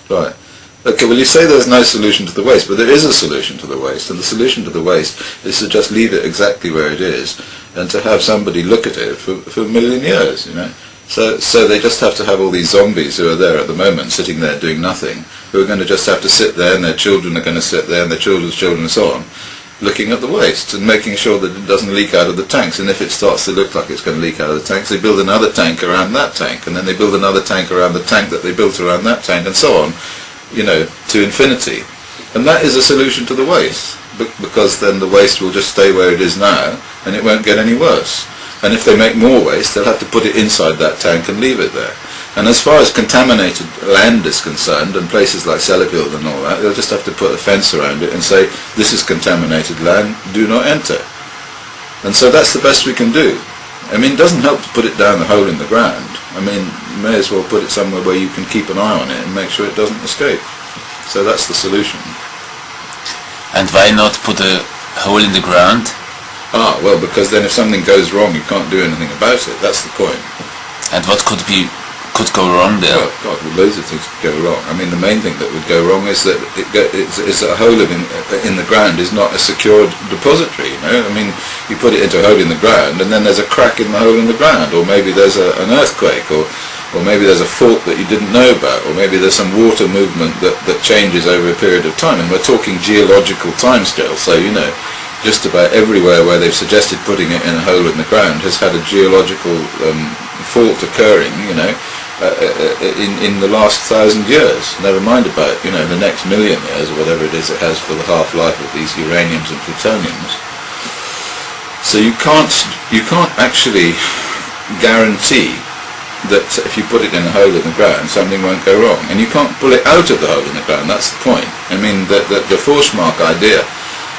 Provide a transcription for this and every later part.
Right. Okay, well you say there's no solution to the waste, but there is a solution to the waste, and the solution to the waste is to just leave it exactly where it is, and to have somebody look at it for a million years, you know. So they just have to have all these zombies who are there at the moment, sitting there doing nothing, who are going to just have to sit there, and their children are going to sit there, and their children's children and so on, looking at the waste and making sure that it doesn't leak out of the tanks. And if it starts to look like it's going to leak out of the tanks, they build another tank around that tank, and then they build another tank around the tank that they built around that tank, and so on, you know, to infinity. And that is a solution to the waste, because then the waste will just stay where it is now, and it won't get any worse. And if they make more waste, they'll have to put it inside that tank and leave it there. And as far as contaminated land is concerned, and places like Sellafield and all that, they'll just have to put a fence around it and say, this is contaminated land, do not enter. And so that's the best we can do. I mean, it doesn't help to put it down the hole in the ground. I mean, you may as well put it somewhere where you can keep an eye on it and make sure it doesn't escape. So that's the solution. And why not put a hole in the ground? Ah, well, because then if something goes wrong, you can't do anything about it. That's the point. And what could go wrong there? Well, God, loads of things could go wrong. I mean, the main thing that would go wrong is that it's a hole in the ground is not a secured depository. You know, I mean, you put it into a hole in the ground, and then there's a crack in the hole in the ground, or maybe there's an earthquake, or maybe there's a fault that you didn't know about, or maybe there's some water movement that changes over a period of time. And we're talking geological timescale, so you know, just about everywhere where they've suggested putting it in a hole in the ground has had a geological fault occurring, you know, in the last 1,000 years. Never mind about, you know, the next million years or whatever it is it has for the half-life of these uraniums and plutoniums. So you can't actually guarantee that if you put it in a hole in the ground, something won't go wrong. And you can't pull it out of the hole in the ground. That's the point. I mean, the Forsmark idea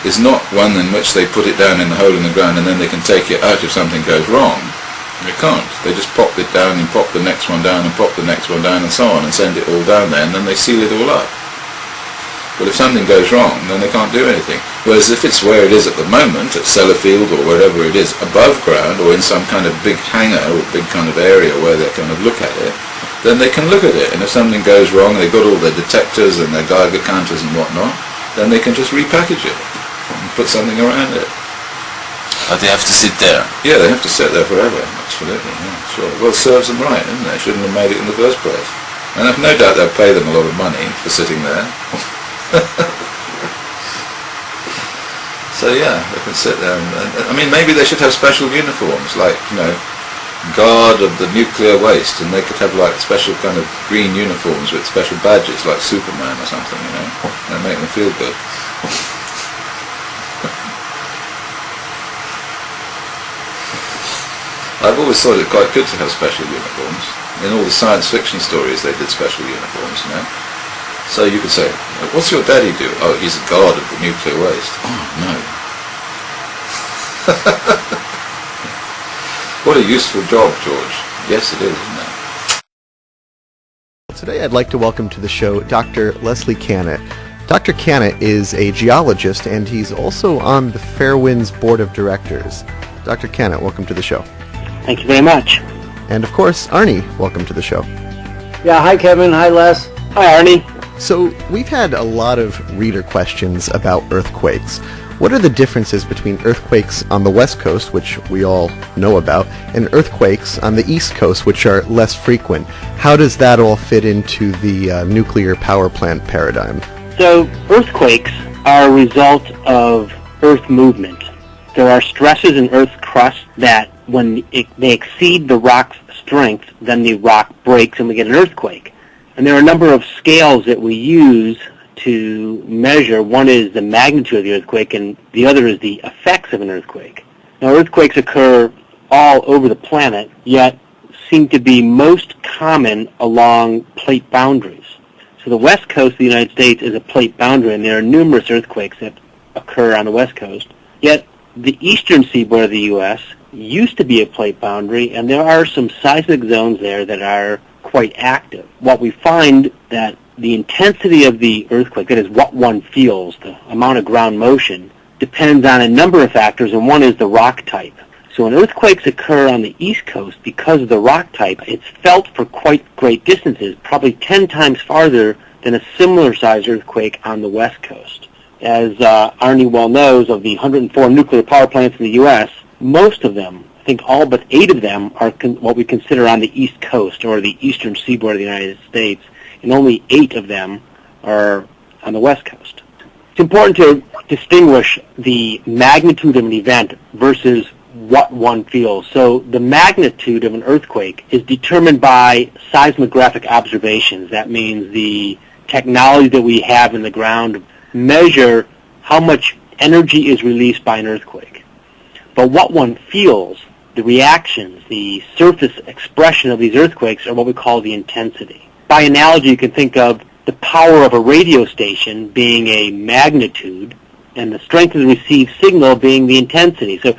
is not one in which they put it down in the hole in the ground and then they can take it out if something goes wrong. They can't. They just pop it down and pop the next one down and pop the next one down and so on, and send it all down there, and then they seal it all up. But if something goes wrong, then they can't do anything. Whereas if it's where it is at the moment, at Sellafield or wherever it is, above ground or in some kind of big hangar or big kind of area where they kind of look at it, then they can look at it. And if something goes wrong, they've got all their detectors and their Geiger counters and whatnot, then they can just repackage it and put something around it. But they have to sit there. Yeah, they have to sit there forever. Absolutely, yeah, sure. Well, it serves them right, isn't it? They shouldn't have made it in the first place. And I've no doubt they'll pay them a lot of money for sitting there. So yeah, they can sit there and I mean, maybe they should have special uniforms, like, you know, guard of the nuclear waste, and they could have like special kind of green uniforms with special badges, like Superman or something, you know, and make them feel good. I've always thought it quite good to have special uniforms. In all the science fiction stories they did special uniforms, you know. So you could say, what's your daddy do? Oh, he's a guard of the nuclear waste. Oh, no. What a useful job, George. Yes, it is, isn't it? Today I'd like to welcome to the show Dr. Leslie Kanat. Dr. Kanat is a geologist, and he's also on the Fairewinds Board of Directors. Dr. Kanat, welcome to the show. Thank you very much. And of course, Arnie, welcome to the show. Yeah, hi Kevin, hi Les. Hi Arnie. So, we've had a lot of reader questions about earthquakes. What are the differences between earthquakes on the West Coast, which we all know about, and earthquakes on the East Coast, which are less frequent? How does that all fit into the nuclear power plant paradigm? So, earthquakes are a result of Earth movement. There are stresses in Earth's crust that, when they exceed the rock's strength, then the rock breaks and we get an earthquake. And there are a number of scales that we use to measure. One is the magnitude of the earthquake, and the other is the effects of an earthquake. Now, earthquakes occur all over the planet, yet seem to be most common along plate boundaries. So the west coast of the United States is a plate boundary, and there are numerous earthquakes that occur on the west coast. Yet the eastern seaboard of the U.S. used to be a plate boundary, and there are some seismic zones there that are quite active. What we find that the intensity of the earthquake, that is what one feels, the amount of ground motion, depends on a number of factors, and one is the rock type. So when earthquakes occur on the East Coast, because of the rock type, it's felt for quite great distances, probably 10 times farther than a similar sized earthquake on the West Coast. As Arnie well knows, of the 104 nuclear power plants in the U.S., most of them, I think all but 8 of them, are what we consider on the East Coast or the eastern seaboard of the United States, and only 8 of them are on the West Coast. It's important to distinguish the magnitude of an event versus what one feels. So the magnitude of an earthquake is determined by seismographic observations. That means the technology that we have in the ground measure how much energy is released by an earthquake. But what one feels, the reactions, the surface expression of these earthquakes are what we call the intensity. By analogy, you can think of the power of a radio station being a magnitude and the strength of the received signal being the intensity. So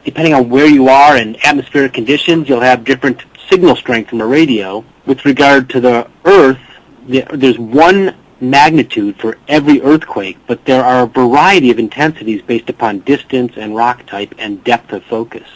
depending on where you are and atmospheric conditions, you'll have different signal strength from a radio. With regard to the Earth, there's one magnitude for every earthquake, but there are a variety of intensities based upon distance and rock type and depth of focus.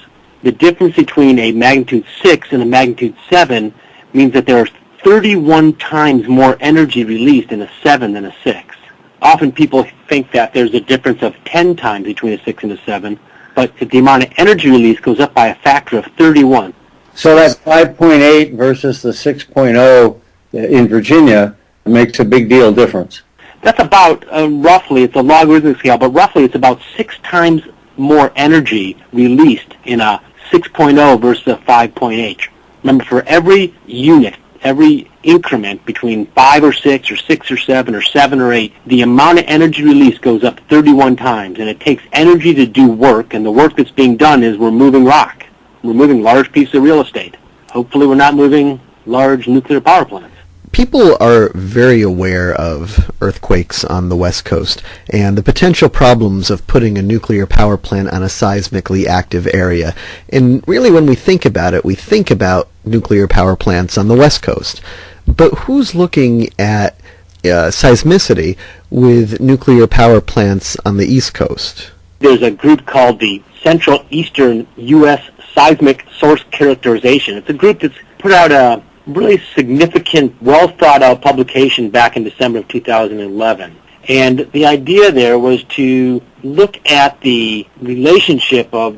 The difference between a magnitude 6 and a magnitude 7 means that there are 31 times more energy released in a 7 than a 6. Often people think that there's a difference of 10 times between a 6 and a 7, but the amount of energy release goes up by a factor of 31. So that 5.8 versus the 6.0 in Virginia makes a big deal difference. That's about, roughly, it's a logarithmic scale, but roughly it's about 6 times more energy released in a 6.0 versus a 5.8. Remember, for every unit, every increment between 5 or 6 or 6 or 7 or 7 or 8, the amount of energy released goes up 31 times, and it takes energy to do work, and the work that's being done is we're moving rock. We're moving large pieces of real estate. Hopefully we're not moving large nuclear power plants. People are very aware of earthquakes on the West Coast and the potential problems of putting a nuclear power plant on a seismically active area. And really, when we think about it, we think about nuclear power plants on the West Coast. But who's looking at seismicity with nuclear power plants on the East Coast? There's a group called the Central Eastern U.S. Seismic Source Characterization. It's a group that's put out a really significant, well-thought-out publication back in December of 2011. And the idea there was to look at the relationship of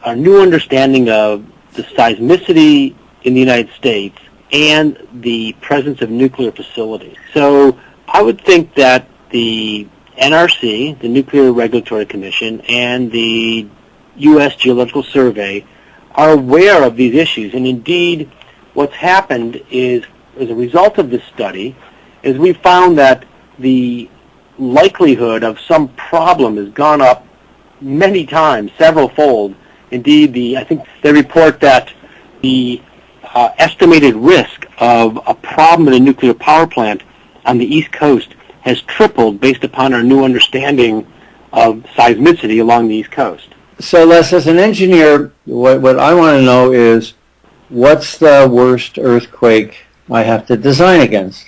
our new understanding of the seismicity in the United States and the presence of nuclear facilities. So I would think that the NRC, the Nuclear Regulatory Commission, and the U.S. Geological Survey are aware of these issues. And indeed, what's happened is, as a result of this study, is we found that the likelihood of some problem has gone up many times, several-fold. Indeed, I think they report that the estimated risk of a problem in a nuclear power plant on the East Coast has tripled based upon our new understanding of seismicity along the East Coast. So, Les, as an engineer, what I want to know is, what's the worst earthquake I have to design against?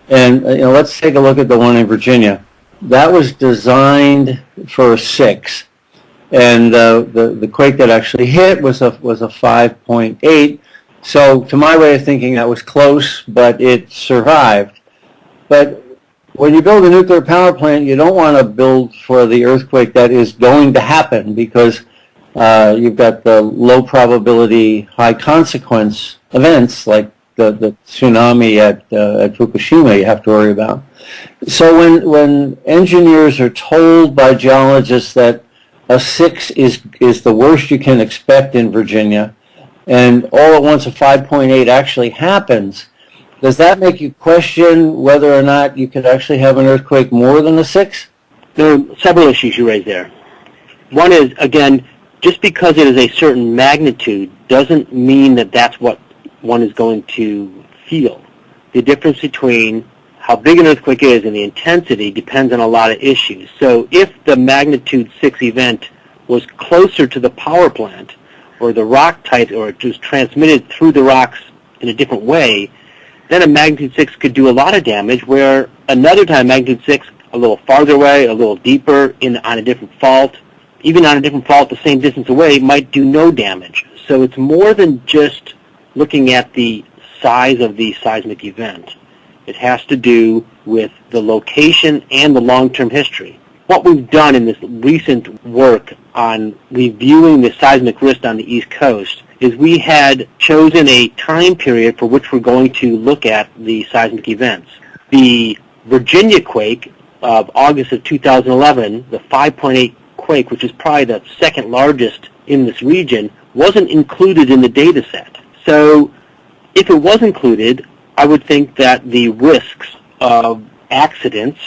And let's take a look at the one in Virginia. That was designed for a 6, and the quake that actually hit was a 5.8. So, to my way of thinking, that was close, but it survived. But when you build a nuclear power plant, you don't want to build for the earthquake that is going to happen, because you've got the low probability, high consequence events like the tsunami at Fukushima you have to worry about. So when engineers are told by geologists that a 6 is the worst you can expect in Virginia, and all at once a 5.8 actually happens, does that make you question whether or not you could actually have an earthquake more than a 6? There are several issues you raised there. One is, again, just because it is a certain magnitude doesn't mean that that's what one is going to feel. The difference between how big an earthquake is and the intensity depends on a lot of issues. So if the magnitude 6 event was closer to the power plant, or the rock type, or it was transmitted through the rocks in a different way, then a magnitude 6 could do a lot of damage, where another time magnitude 6 a little farther away, a little deeper, on a different fault, even on a different fault the same distance away, might do no damage. So it's more than just looking at the size of the seismic event. It has to do with the location and the long-term history. What we've done in this recent work on reviewing the seismic risk on the East Coast is we had chosen a time period for which we're going to look at the seismic events. The Virginia quake of August of 2011, the 5.8 quake, which is probably the second largest in this region, wasn't included in the data set. So if it was included, I would think that the risks of accidents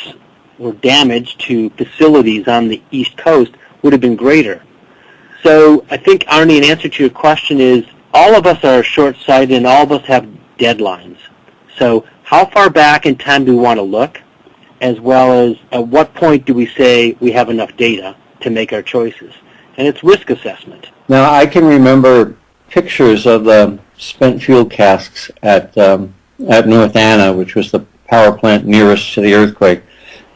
or damage to facilities on the East Coast would have been greater. So I think, Arnie, in answer to your question is, all of us are short-sighted and all of us have deadlines. So how far back in time do we want to look, as well as at what point do we say we have enough data to make our choices? And it's risk assessment. Now, I can remember pictures of the spent fuel casks at North Anna, which was the power plant nearest to the earthquake.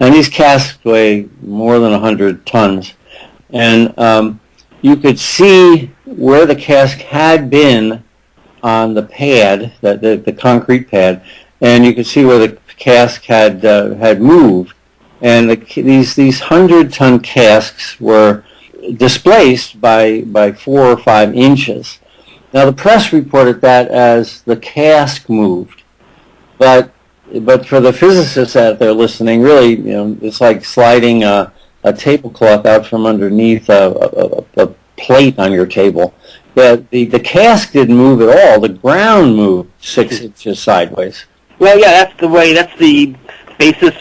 And these casks weigh more than 100 tons. And you could see where the cask had been on the pad, the concrete pad, and you could see where the cask had moved. And these 100-ton casks were displaced by 4 or 5 inches. Now the press reported that as the cask moved, but for the physicists out there listening, really, it's like sliding a tablecloth out from underneath a plate on your table. The cask didn't move at all. The ground moved 6 inches sideways. Well, yeah, that's the basis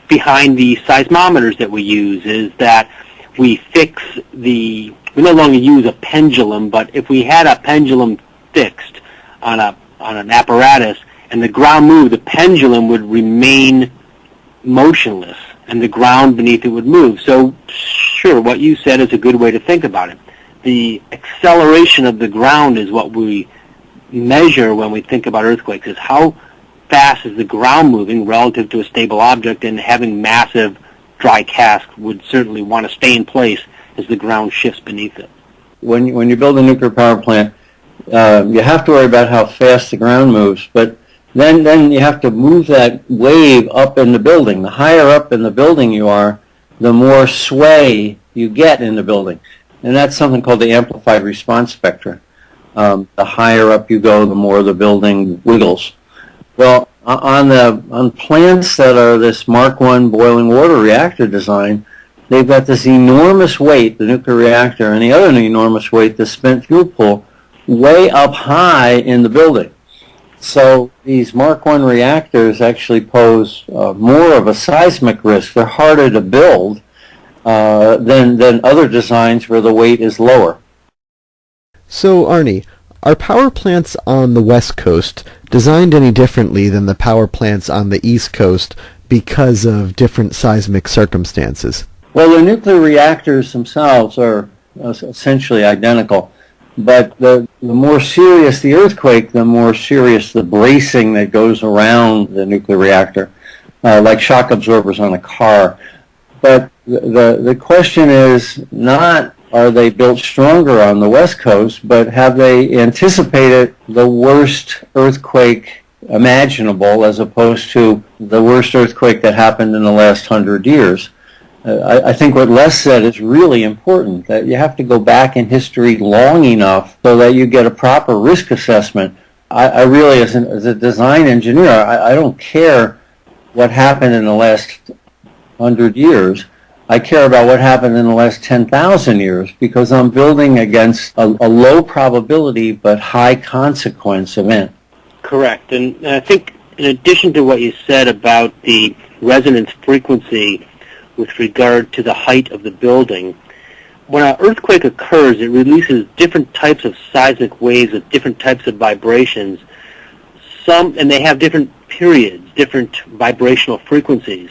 behind the seismometers that we use, is that we no longer use a pendulum, but if we had a pendulum fixed on an apparatus and the ground moved, the pendulum would remain motionless and the ground beneath it would move. So sure, what you said is a good way to think about it. The acceleration of the ground is what we measure when we think about earthquakes, is how fast is the ground moving relative to a stable object, and having massive dry cask would certainly want to stay in place as the ground shifts beneath it. When you build a nuclear power plant, you have to worry about how fast the ground moves, but then you have to move that wave up in the building. The higher up in the building you are, the more sway you get in the building. And that's something called the amplified response spectra. The higher up you go, the more the building wiggles. Well, on plants that are this Mark I boiling water reactor design, they've got this enormous weight, the nuclear reactor, and the other enormous weight, the spent fuel pool, way up high in the building. So these Mark I reactors actually pose more of a seismic risk. They're harder to build than other designs where the weight is lower. So, Arnie, are power plants on the West Coast designed any differently than the power plants on the East Coast because of different seismic circumstances? Well, the nuclear reactors themselves are essentially identical, but the more serious the earthquake, the more serious the bracing that goes around the nuclear reactor, like shock absorbers on a car. But the question is not, are they built stronger on the West Coast, but have they anticipated the worst earthquake imaginable as opposed to the worst earthquake that happened in the last 100 years? I think what Les said is really important, that you have to go back in history long enough so that you get a proper risk assessment. I really, as a design engineer, I don't care what happened in the last 100 years. I care about what happened in the last 10,000 years, because I'm building against a low probability but high consequence event. Correct. And I think in addition to what you said about the resonance frequency with regard to the height of the building, when an earthquake occurs, it releases different types of seismic waves with different types of vibrations. And they have different periods, different vibrational frequencies.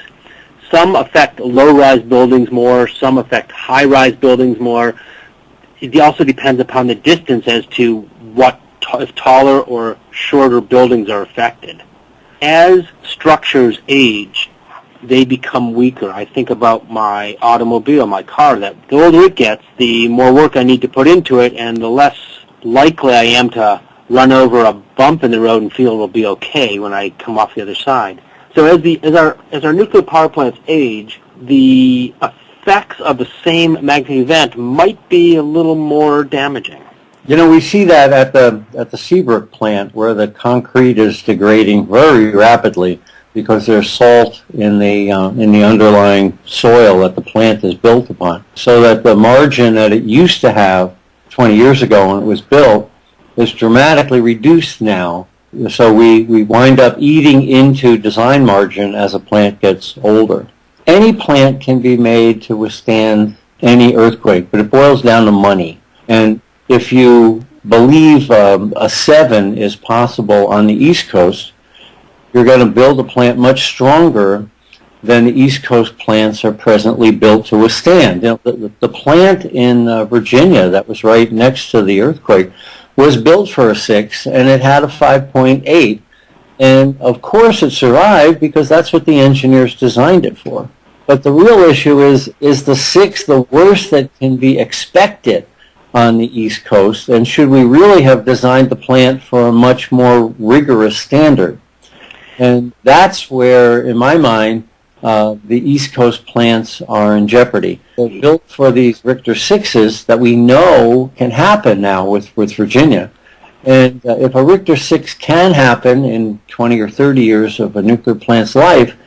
Some affect low-rise buildings more, some affect high-rise buildings more. It also depends upon the distance as to what if taller or shorter buildings are affected. As structures age, they become weaker. I think about my automobile, my car, that the older it gets, the more work I need to put into it, and the less likely I am to run over a bump in the road and feel it'll be okay when I come off the other side. So as our nuclear power plants age, the effects of the same magnitude event might be a little more damaging. You know, we see that at the Seabrook plant, where the concrete is degrading very rapidly because there's salt in the underlying soil that the plant is built upon. So that the margin that it used to have 20 years ago when it was built is dramatically reduced now. So we wind up eating into design margin as a plant gets older. Any plant can be made to withstand any earthquake, but it boils down to money. And if you believe a 7 is possible on the East Coast, you're going to build a plant much stronger than the East Coast plants are presently built to withstand. You know, the plant in Virginia that was right next to the earthquake was built for a 6, and it had a 5.8. And of course it survived because that's what the engineers designed it for. But the real issue is the 6 the worst that can be expected on the East Coast, and should we really have designed the plant for a much more rigorous standard? And that's where, in my mind, the East Coast plants are in jeopardy. They're built for these Richter 6s that we know can happen now with Virginia. And if a Richter 6 can happen in 20 or 30 years of a nuclear plant's life,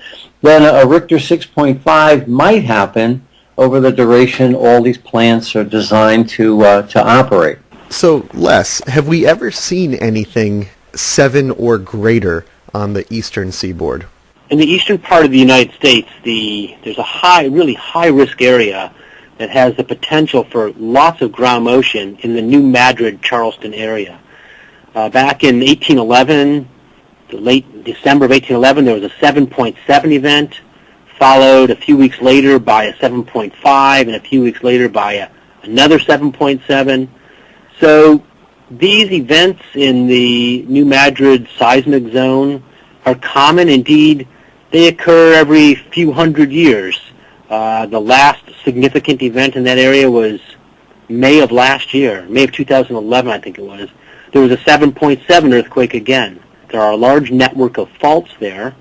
then a Richter 6.5 might happen over the duration all these plants are designed to operate. So, Les, have we ever seen anything 7 or greater on the eastern seaboard? In the eastern part of the United States, there's a really high-risk area that has the potential for lots of ground motion in the New Madrid, Charleston area. Back in 1811, the late December of 1811, there was a 7.7 event, followed a few weeks later by a 7.5, and a few weeks later by another 7.7. So these events in the New Madrid seismic zone are common. Indeed, they occur every few hundred years. The last significant event in that area was May of last year, May of 2011, I think it was. There was a 7.7 earthquake again. There are a large network of faults there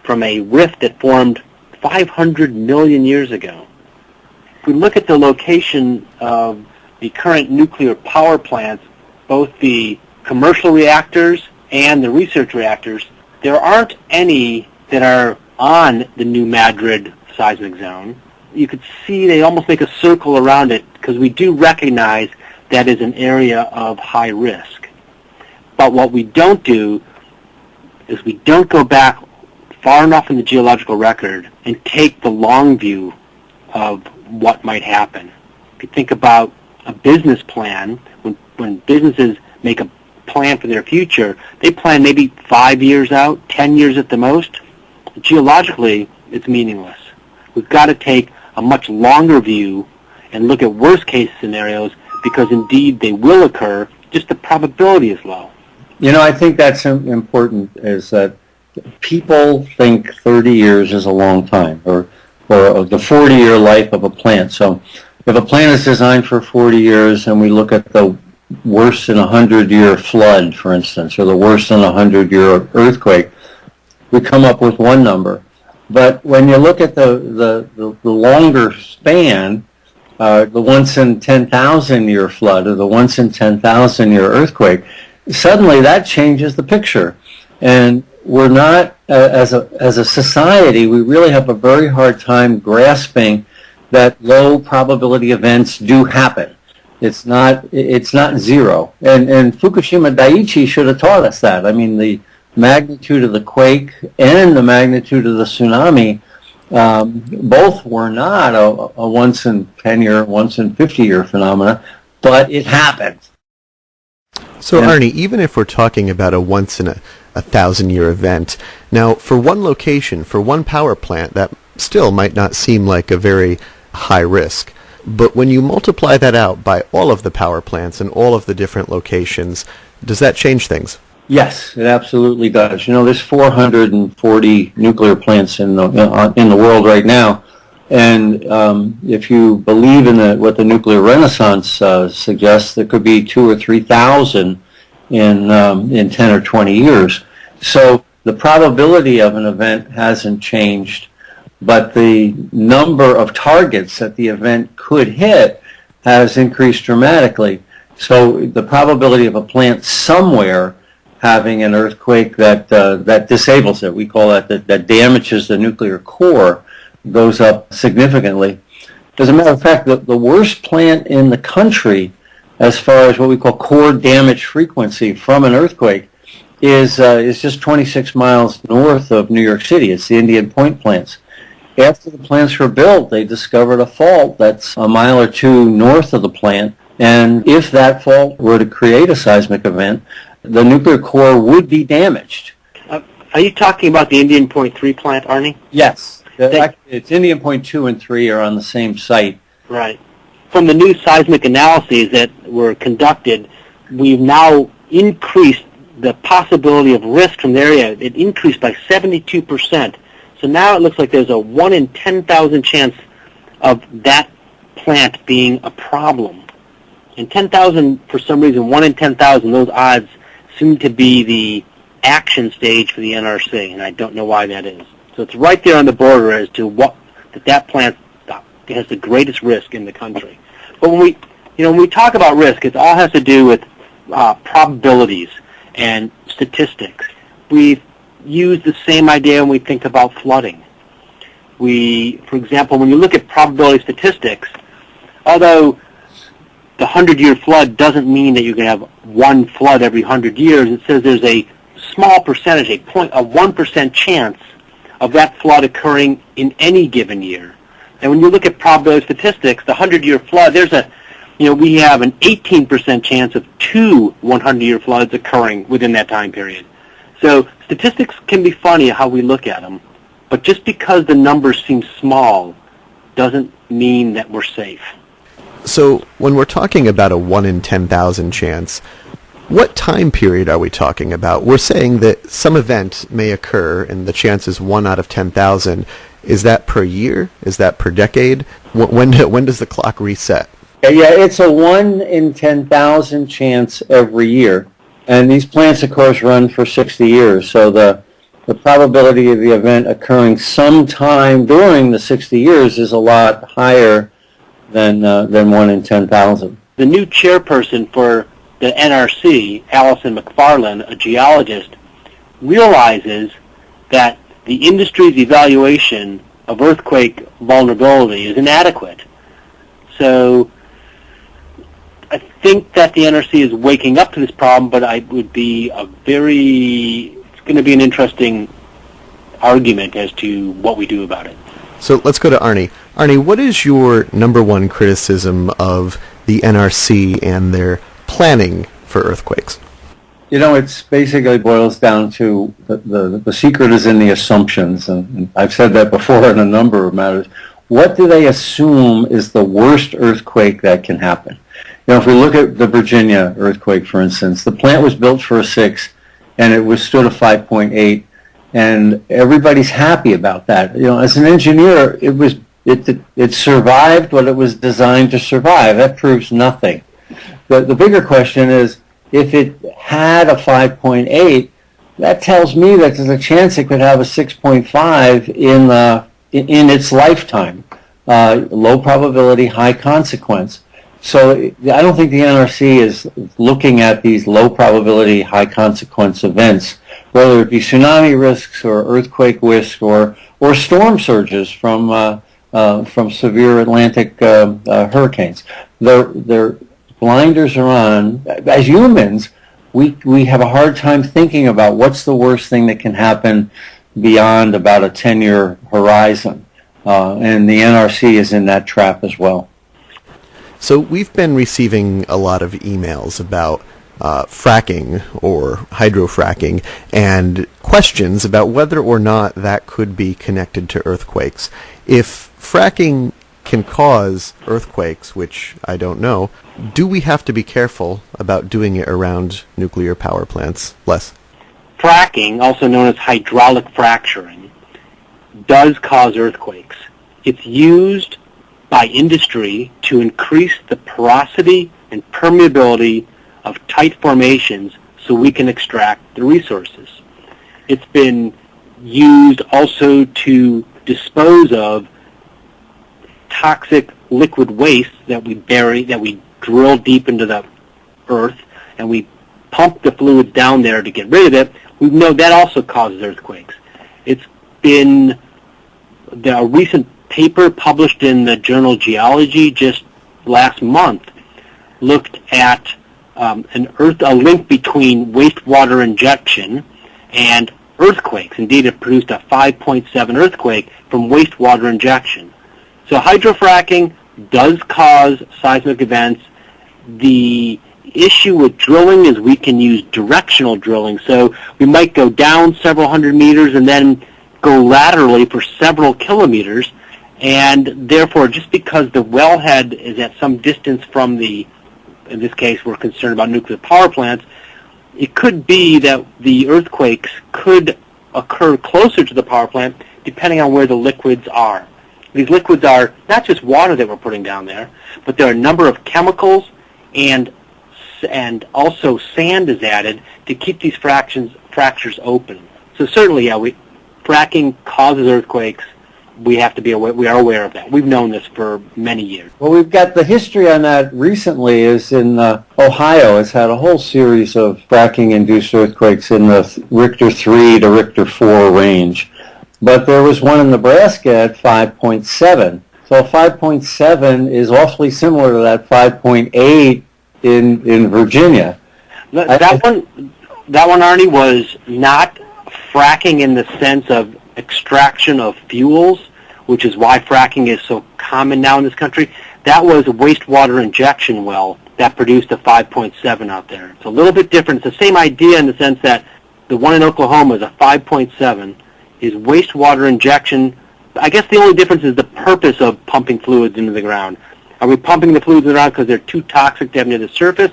from a rift that formed 500 million years ago. If we look at the location of the current nuclear power plants, both the commercial reactors and the research reactors, there aren't any that are on the New Madrid seismic zone. You could see they almost make a circle around it because we do recognize that is an area of high risk. But what we don't do is we don't go back far enough in the geological record and take the long view of what might happen. If you think about a business plan, when businesses make a plan for their future, they plan maybe 5 years out, 10 years at the most. Geologically, it's meaningless. We've got to take a much longer view and look at worst case scenarios because indeed they will occur, just the probability is low. You know, I think that's important, is that people think 30 years is a long time, or the 40-year life of a plant. So if a plant is designed for 40 years and we look at the worse than 100-year flood, for instance, or the worse than 100-year earthquake, we come up with one number. But when you look at the longer span, the once in 10,000-year flood or the once in 10,000-year earthquake, suddenly that changes the picture. And we're not, as a society, we really have a very hard time grasping that low probability events do happen. It's not zero. And Fukushima Daiichi should have taught us that. I mean, the magnitude of the quake and the magnitude of the tsunami, both were not a once in 10-year, once in 50-year phenomena, but it happened. So Arnie, even if we're talking about a once in a 1,000-year event, now for one location, for one power plant, that still might not seem like a very high risk. But when you multiply that out by all of the power plants and all of the different locations, does that change things? Yes, it absolutely does. You know, there's 440 nuclear plants in the world right now, and if you believe in what the nuclear renaissance suggests, there could be 2,000 or 3,000 in 10 or 20 years. So The probability of an event hasn't changed, but the number of targets that the event could hit has increased dramatically. So the probability of a plant somewhere having an earthquake that disables it, we call that damages the nuclear core, goes up significantly. As a matter of fact, the worst plant in the country as far as what we call core damage frequency from an earthquake is just 26 miles north of New York City. It's the Indian Point plants. After the plants were built, they discovered a fault that's a mile or two north of the plant, and if that fault were to create a seismic event, the nuclear core would be damaged. Are you talking about the Indian Point 3 plant, Arnie? Yes. It's Indian Point 2 and 3 are on the same site. Right. From the new seismic analyses that were conducted, we've now increased the possibility of risk from the area. It increased by 72%. So now it looks like there's a 1 in 10,000 chance of that plant being a problem. And 10,000, for some reason, 1 in 10,000, those odds seem to be the action stage for the NRC, and I don't know why that is. So it's right there on the border as to what that plant has the greatest risk in the country. But when we talk about risk, it all has to do with probabilities and statistics. We use the same idea when we think about flooding. For example, when you look at probability statistics, although the 100-year flood doesn't mean that you're going to have one flood every 100 years. It says there's a small percentage, a 1% chance of that flood occurring in any given year. And when you look at probability statistics, the 100-year flood, we have an 18% chance of 2 100-year floods occurring within that time period. So statistics can be funny how we look at them, but just because the numbers seem small doesn't mean that we're safe. So when we're talking about a 1 in 10,000 chance, what time period are we talking about? We're saying that some event may occur and the chance is 1 out of 10,000. Is that per year? Is that per decade? When does the clock reset? Yeah, it's a 1 in 10,000 chance every year. And these plants, of course, run for 60 years. So the probability of the event occurring sometime during the 60 years is a lot higher than 1 in 10,000. The new chairperson for the NRC, Allison McFarland, a geologist, realizes that the industry's evaluation of earthquake vulnerability is inadequate. So I think that the NRC is waking up to this problem, but it's going to be an interesting argument as to what we do about it. So let's go to Arnie. Arnie, what is your number one criticism of the NRC and their planning for earthquakes? It's basically boils down to the secret is in the assumptions, and I've said that before in a number of matters. What do they assume is the worst earthquake that can happen? If we look at the Virginia earthquake, for instance, the plant was built for a 6, and it withstood a 5.8, and everybody's happy about that. As an engineer, it survived what it was designed to survive. That proves nothing. The bigger question is, if it had a 5.8, that tells me that there's a chance it could have a 6.5 in its lifetime. Low probability, high consequence. So I don't think the NRC is looking at these low probability, high consequence events, whether it be tsunami risks or earthquake risks or storm surges from severe Atlantic hurricanes. Their blinders are on. As humans, we have a hard time thinking about what's the worst thing that can happen beyond about a 10-year horizon. And the NRC is in that trap as well. So we've been receiving a lot of emails about fracking or hydrofracking and questions about whether or not that could be connected to earthquakes. If fracking can cause earthquakes, which I don't know, do we have to be careful about doing it around nuclear power plants? Les? Fracking, also known as hydraulic fracturing, does cause earthquakes. It's used by industry to increase the porosity and permeability of tight formations so we can extract the resources. It's been used also to dispose of toxic liquid waste that we bury, that we drill deep into the earth, and we pump the fluids down there to get rid of it. We know that also causes earthquakes. It's been a recent paper published in the journal Geology just last month looked at a link between wastewater injection and earthquakes. Indeed, it produced a 5.7 earthquake from wastewater injection. So hydrofracking does cause seismic events. The issue with drilling is we can use directional drilling. So we might go down several hundred meters and then go laterally for several kilometers. And therefore, just because the wellhead is at some distance from in this case, we're concerned about nuclear power plants, it could be that the earthquakes could occur closer to the power plant depending on where the liquids are. These liquids are not just water that we're putting down there, but there are a number of chemicals and also sand is added to keep these fractures open. So certainly, yeah, fracking causes earthquakes. We have to be aware. We are aware of that. We've known this for many years. Well, we've got the history on that recently is in Ohio. It's had a whole series of fracking-induced earthquakes in the Richter 3 to Richter 4 range. But there was one in Nebraska at 5.7. So 5.7 is awfully similar to that 5.8 in Virginia. That one, Arnie, was not fracking in the sense of extraction of fuels, which is why fracking is so common now in this country. That was a wastewater injection well that produced a 5.7 out there. It's a little bit different. It's the same idea in the sense that the one in Oklahoma is a 5.7, is wastewater injection. I guess the only difference is the purpose of pumping fluids into the ground. Are we pumping the fluids in the ground because they're too toxic to have near the surface?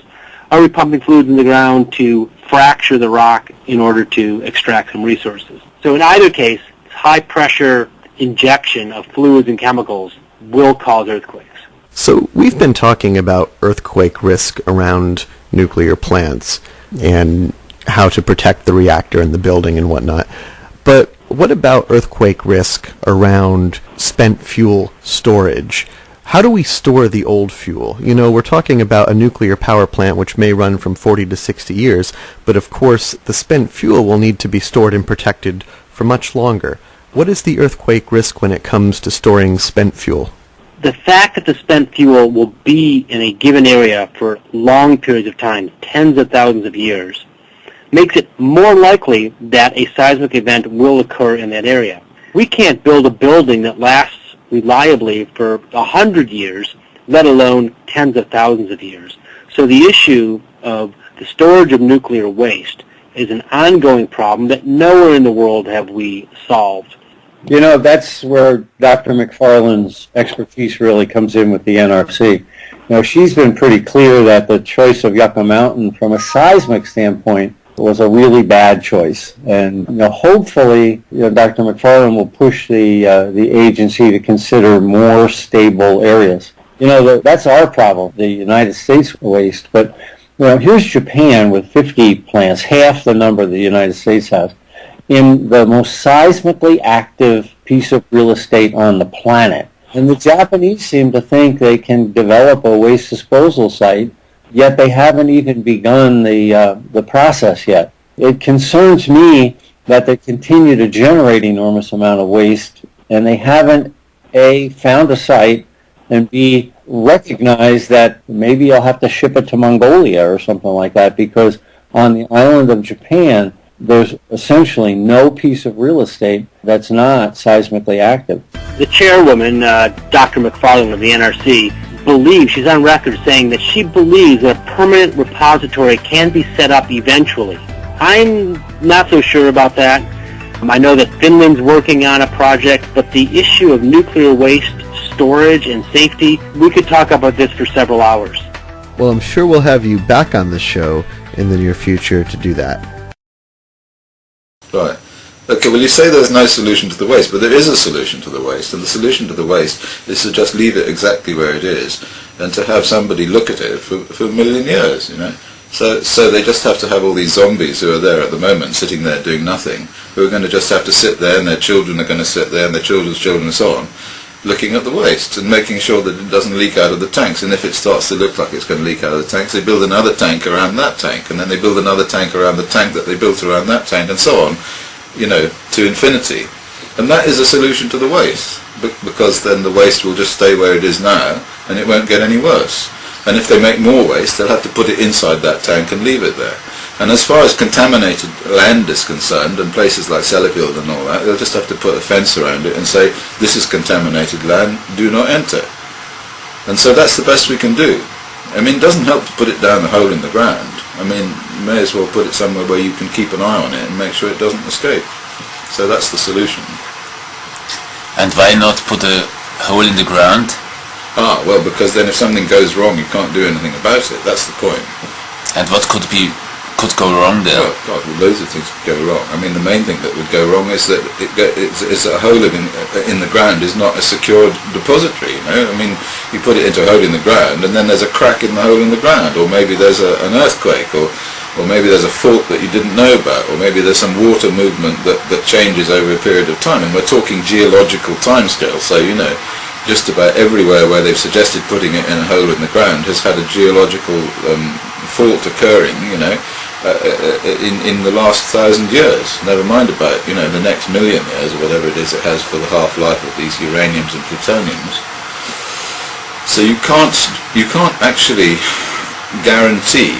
Are we pumping fluids in the ground to fracture the rock in order to extract some resources? So in either case, high-pressure injection of fluids and chemicals will cause earthquakes. So we've been talking about earthquake risk around nuclear plants and how to protect the reactor and the building and whatnot. But what about earthquake risk around spent fuel storage? How do we store the old fuel? You know, we're talking about a nuclear power plant which may run from 40 to 60 years, but of course the spent fuel will need to be stored and protected for much longer. What is the earthquake risk when it comes to storing spent fuel? The fact that the spent fuel will be in a given area for long periods of time, tens of thousands of years, makes it more likely that a seismic event will occur in that area. We can't build a building that lasts reliably for 100 years, let alone tens of thousands of years. So the issue of the storage of nuclear waste is an ongoing problem that nowhere in the world have we solved. You know, that's where Dr. McFarland's expertise really comes in with the NRC. You know, she's been pretty clear that the choice of Yucca Mountain from a seismic standpoint was a really bad choice. And you know, hopefully, Dr. McFarland will push the agency to consider more stable areas. You know, that's our problem, the United States waste. But you know, here's Japan with 50 plants, half the number the United States has, in the most seismically active piece of real estate on the planet. And the Japanese seem to think they can develop a waste disposal site, yet they haven't even begun the process yet. It concerns me that they continue to generate enormous amount of waste, and they haven't, A, found a site, and B, recognize that maybe I'll have to ship it to Mongolia or something like that, because on the island of Japan, there's essentially no piece of real estate that's not seismically active. The chairwoman, Dr. McFarland of the NRC, believes, she's on record saying that she believes that a permanent repository can be set up eventually. I'm not so sure about that. I know that Finland's working on a project, but the issue of nuclear waste storage and safety, we could talk about this for several hours. Well, I'm sure we'll have you back on the show in the near future to do that. Right. Okay, well you say there's no solution to the waste, but there is a solution to the waste, and the solution to the waste is to just leave it exactly where it is and to have somebody look at it for a million years, you know. So they just have to have all these zombies who are there at the moment sitting there doing nothing, who are going to just have to sit there, and their children are going to sit there, and their children's children and so on, looking at the waste and making sure that it doesn't leak out of the tanks. And if it starts to look like it's going to leak out of the tanks, they build another tank around that tank, and then they build another tank around the tank that they built around that tank, and so on, you know, to infinity. And that is a solution to the waste, because then the waste will just stay where it is now, and it won't get any worse. And if they make more waste, they'll have to put it inside that tank and leave it there. And as far as contaminated land is concerned, and places like Sellafield and all that, they'll just have to put a fence around it and say, this is contaminated land, do not enter. And so that's the best we can do. I mean, it doesn't help to put it down a hole in the ground. I mean, you may as well put it somewhere where you can keep an eye on it and make sure it doesn't escape. So that's the solution. And why not put a hole in the ground? Ah, well, because then if something goes wrong, you can't do anything about it. That's the point. And what could go wrong there? Oh, God, well, loads of things could go wrong. I mean, the main thing that would go wrong is that it's a hole in the ground is not a secured depository, you know? I mean, you put it into a hole in the ground, and then there's a crack in the hole in the ground, or maybe there's an earthquake, or maybe there's a fault that you didn't know about, or maybe there's some water movement that changes over a period of time. And we're talking geological timescale, so, you know, just about everywhere where they've suggested putting it in a hole in the ground has had a geological fault occurring, you know, in the last 1,000 years. Never mind about, you know, the next million years or whatever it is it has for the half-life of these uraniums and plutoniums. So you can't actually guarantee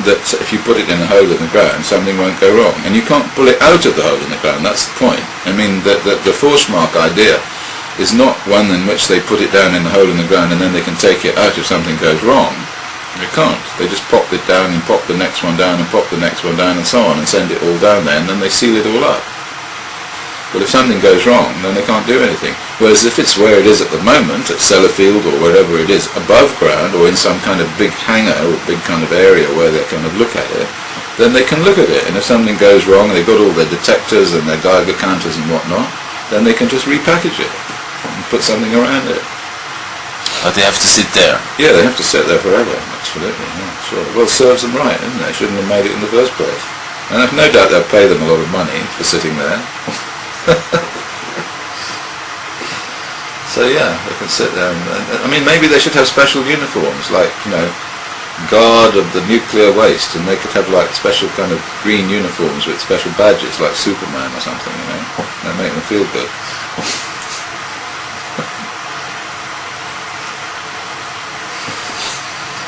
that if you put it in a hole in the ground, something won't go wrong. And you can't pull it out of the hole in the ground. That's the point. I mean, the Forschmark idea is not one in which they put it down in the hole in the ground and then they can take it out if something goes wrong. They can't. They just pop it down and pop the next one down and pop the next one down and so on and send it all down there, and then they seal it all up. But if something goes wrong, then they can't do anything. Whereas if it's where it is at the moment, at Sellafield or wherever it is, above ground or in some kind of big hangar or big kind of area where they kind of look at it, then they can look at it. And if something goes wrong and they've got all their detectors and their Geiger counters and whatnot, then they can just repackage it and put something around it. But they have to sit there. Yeah, they have to sit there forever. Absolutely, yeah, sure. Well, it serves them right, isn't it? They shouldn't have made it in the first place. And I've no doubt they'll pay them a lot of money for sitting there. So yeah, they can sit there. I mean, maybe they should have special uniforms, like, you know, guard of the nuclear waste, and they could have like special kind of green uniforms with special badges, like Superman or something, you know. That make them feel good.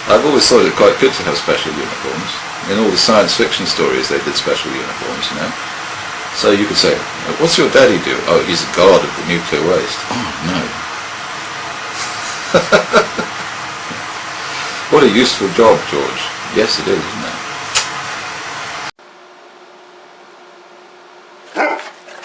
I've always thought it quite good to have special uniforms. In all the science fiction stories they did special uniforms, you know. So you could say, what's your daddy do? Oh, he's a guard of the nuclear waste. Oh, no. What a useful job, George. Yes, it is, isn't it?